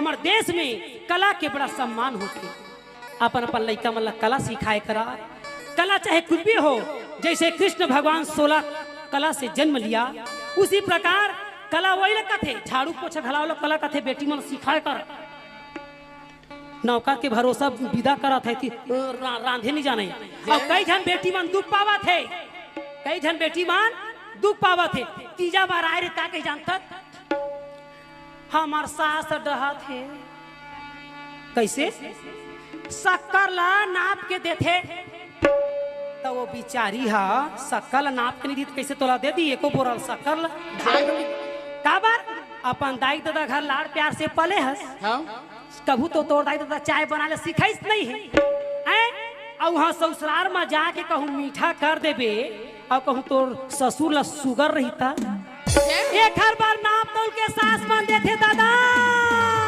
हमारे देश में कला के बड़ा सम्मान होते। अपन अपन लड़का मतलब कला सिखाए करा। कला चाहे कुछ भी हो, जैसे कृष्ण भगवान 16 कला से जन्म लिया, उसी प्रकार कला वही लगा थे। झाड़ू पोछा घला वाला कला का थे, बेटी मन सिखाए कर। नौका के भरोसा विदा करा थे कि रांधे नहीं जाने। और कई जन बेटी मन दुख पावा थे, कई जन बेटी मन दुख पावा थे। तीजा बार आए रहता कहीं जानता हमार सास डहा थे कैसे शक्कर ला नाप के देते, तो वो बिचारी हा शक्कर ला नाप के नहीं दी तो कैसे तोला दे दी। एको बोरा शक्कर ला काबर अपन दाई दादा घर लाड़ प्यार से पले हस। कभू तो तोड़ दाई दादा चाय बना ले सिखाइस नहीं है। और वहाँ ससुराल में जाके कहूँ मीठा कर देबे, और कहूँ तोर ससुर ला सुगर रहता, एक हर बार नाप तोल के सास मान देते दादा।